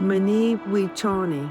Mani Wichoni.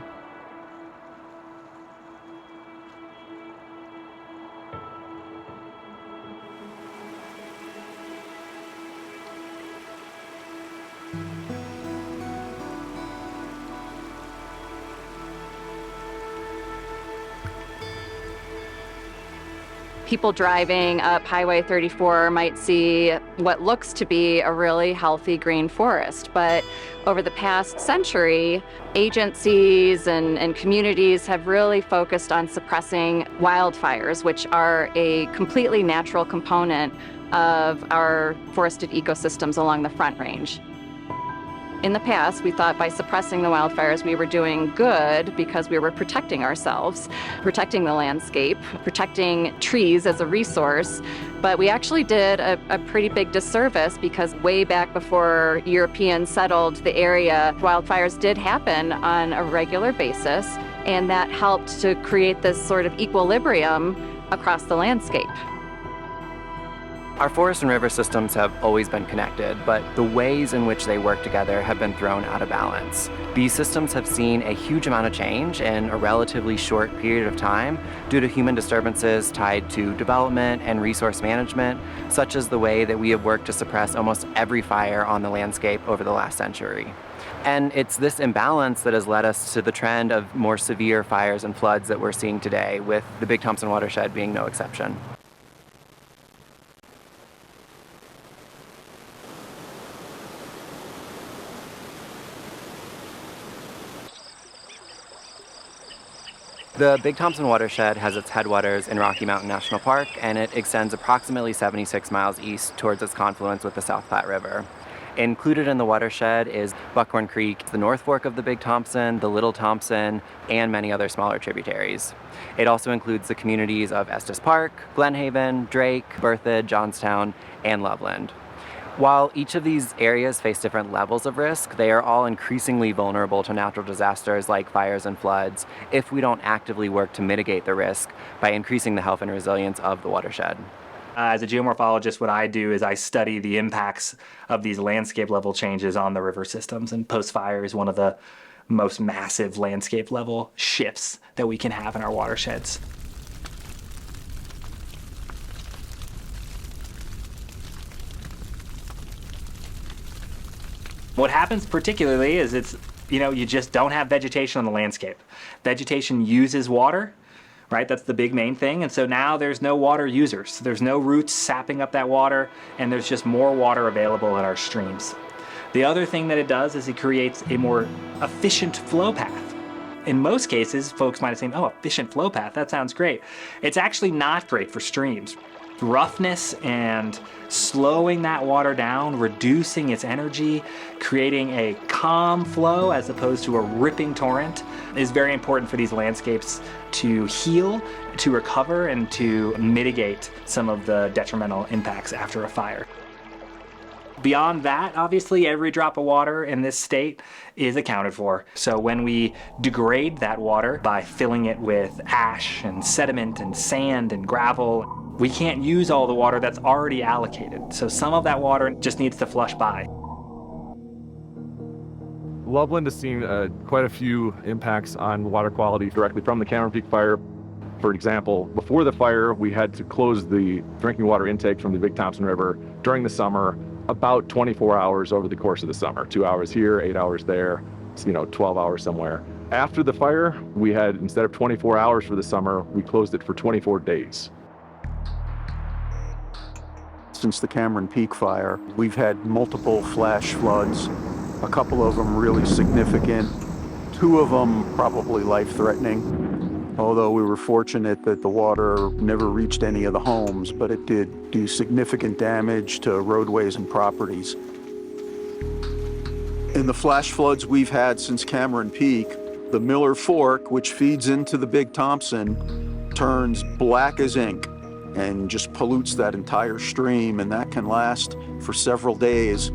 People driving up Highway 34 might see what looks to be a really healthy green forest, but over the past century, agencies and communities have really focused on suppressing wildfires, which are a completely natural component of our forested ecosystems along the Front Range. In the past, we thought by suppressing the wildfires, we were doing good because we were protecting ourselves, protecting the landscape, protecting trees as a resource. But we actually did a pretty big disservice because way back before Europeans settled the area, wildfires did happen on a regular basis, and that helped to create this sort of equilibrium across the landscape. Our forest and river systems have always been connected, but the ways in which they work together have been thrown out of balance. These systems have seen a huge amount of change in a relatively short period of time due to human disturbances tied to development and resource management, such as the way that we have worked to suppress almost every fire on the landscape over the last century. And it's this imbalance that has led us to the trend of more severe fires and floods that we're seeing today, with the Big Thompson Watershed being no exception. The Big Thompson Watershed has its headwaters in Rocky Mountain National Park, and it extends approximately 76 miles east towards its confluence with the South Platte River. Included in the watershed is Buckhorn Creek, the North Fork of the Big Thompson, the Little Thompson, and many other smaller tributaries. It also includes the communities of Estes Park, Glen Haven, Drake, Berthoud, Johnstown, and Loveland. While each of these areas face different levels of risk, they are all increasingly vulnerable to natural disasters like fires and floods if we don't actively work to mitigate the risk by increasing the health and resilience of the watershed. As a geomorphologist, what I do is I study the impacts of these landscape level changes on the river systems, and post-fire is one of the most massive landscape level shifts that we can have in our watersheds. What happens particularly is you just don't have vegetation on the landscape. Vegetation uses water, right? That's the big main thing. And so now there's no water users. There's no roots sapping up that water, and there's just more water available in our streams. The other thing that it does is it creates a more efficient flow path. In most cases, folks might have said, oh, efficient flow path, that sounds great. It's actually not great for streams. Roughness and slowing that water down, reducing its energy, creating a calm flow as opposed to a ripping torrent is very important for these landscapes to heal, to recover, and to mitigate some of the detrimental impacts after a fire. Beyond that, obviously, every drop of water in this state is accounted for. So when we degrade that water by filling it with ash and sediment and sand and gravel, we can't use all the water that's already allocated. So some of that water just needs to flush by. Loveland has seen quite a few impacts on water quality directly from the Cameron Peak fire. For example, before the fire, we had to close the drinking water intake from the Big Thompson River during the summer about 24 hours over the course of the summer. 2 hours here, 8 hours there, 12 hours somewhere. After the fire, we had, instead of 24 hours for the summer, we closed it for 24 days. Since the Cameron Peak fire, we've had multiple flash floods, a couple of them really significant, 2 of them probably life-threatening, although we were fortunate that the water never reached any of the homes, but it did do significant damage to roadways and properties. In the flash floods we've had since Cameron Peak, the Miller Fork, which feeds into the Big Thompson, turns black as ink and just pollutes that entire stream, and that can last for several days.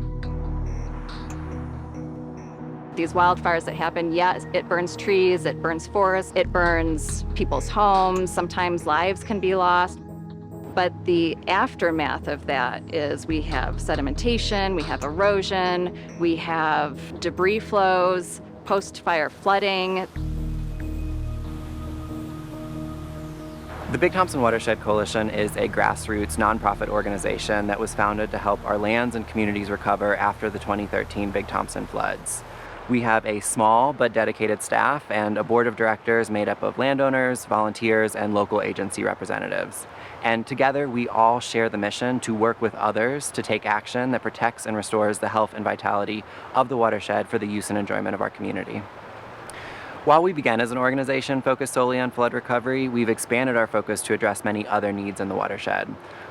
These wildfires that happen, yes, it burns trees, it burns forests, it burns people's homes, sometimes lives can be lost. But the aftermath of that is we have sedimentation, we have erosion, we have debris flows, post-fire flooding. The Big Thompson Watershed Coalition is a grassroots nonprofit organization that was founded to help our lands and communities recover after the 2013 Big Thompson floods. We have a small but dedicated staff and a board of directors made up of landowners, volunteers, and local agency representatives. And together, we all share the mission to work with others to take action that protects and restores the health and vitality of the watershed for the use and enjoyment of our community. While we began as an organization focused solely on flood recovery, we've expanded our focus to address many other needs in the watershed.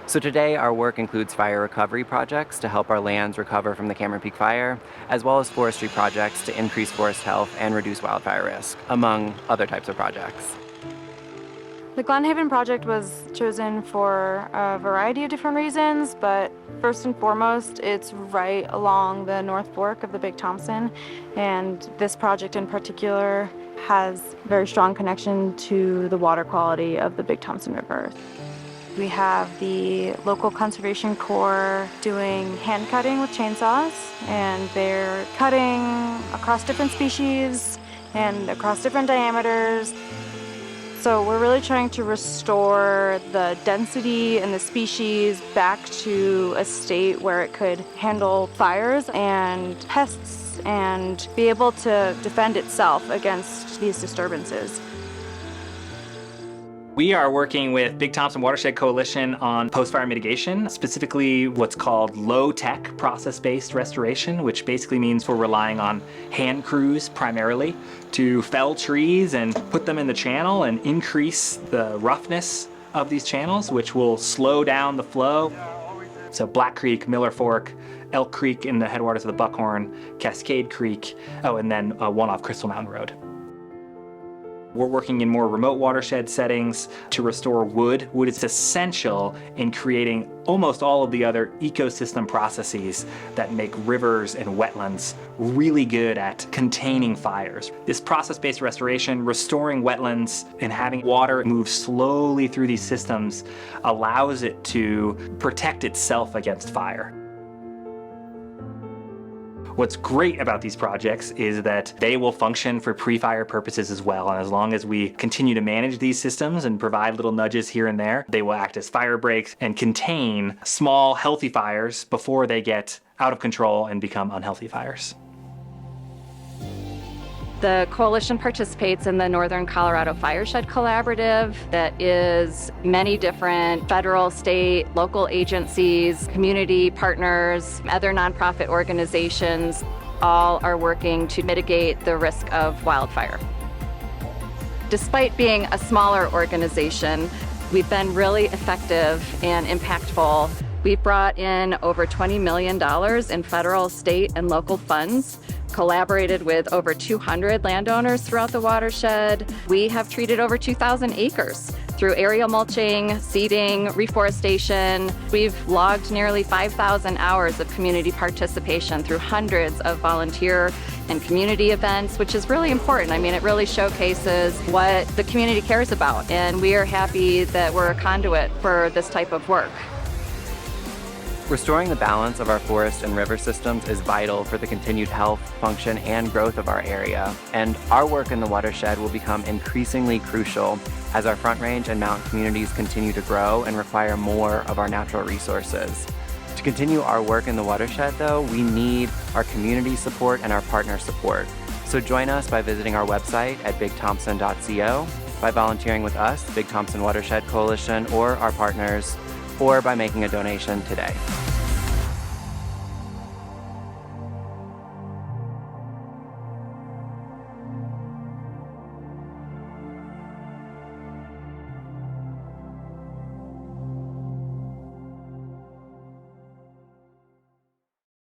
So today, our work includes fire recovery projects to help our lands recover from the Cameron Peak Fire, as well as forestry projects to increase forest health and reduce wildfire risk, among other types of projects. The Glen Haven project was chosen for a variety of different reasons, but first and foremost, it's right along the North Fork of the Big Thompson, and this project in particular has a very strong connection to the water quality of the Big Thompson River. We have the local conservation corps doing hand cutting with chainsaws, and they're cutting across different species and across different diameters. So we're really trying to restore the density and the species back to a state where it could handle fires and pests and be able to defend itself against these disturbances. We are working with Big Thompson Watershed Coalition on post-fire mitigation, specifically what's called low-tech process-based restoration, which basically means we're relying on hand crews primarily to fell trees and put them in the channel and increase the roughness of these channels, which will slow down the flow. So Black Creek, Miller Fork, Elk Creek in the headwaters of the Buckhorn, Cascade Creek, and then one off Crystal Mountain Road. We're working in more remote watershed settings to restore wood. Wood is essential in creating almost all of the other ecosystem processes that make rivers and wetlands really good at containing fires. This process-based restoration, restoring wetlands and having water move slowly through these systems allows it to protect itself against fire. What's great about these projects is that they will function for pre-fire purposes as well, and as long as we continue to manage these systems and provide little nudges here and there, they will act as fire breaks and contain small, healthy fires before they get out of control and become unhealthy fires. The coalition participates in the Northern Colorado Watershed Collaborative that is many different federal, state, local agencies, community partners, other nonprofit organizations, all are working to mitigate the risk of wildfire. Despite being a smaller organization, we've been really effective and impactful. We've brought in over $20 million in federal, state, and local funds, collaborated with over 200 landowners throughout the watershed. We have treated over 2,000 acres through aerial mulching, seeding, reforestation. We've logged nearly 5,000 hours of community participation through hundreds of volunteer and community events, which is really important. I mean, it really showcases what the community cares about, and we are happy that we're a conduit for this type of work. Restoring the balance of our forest and river systems is vital for the continued health, function, and growth of our area, and our work in the watershed will become increasingly crucial as our Front Range and mountain communities continue to grow and require more of our natural resources. To continue our work in the watershed, though, we need our community support and our partner support. So join us by visiting our website at bigthompson.co, by volunteering with us, Big Thompson Watershed Coalition, or our partners, or by making a donation today.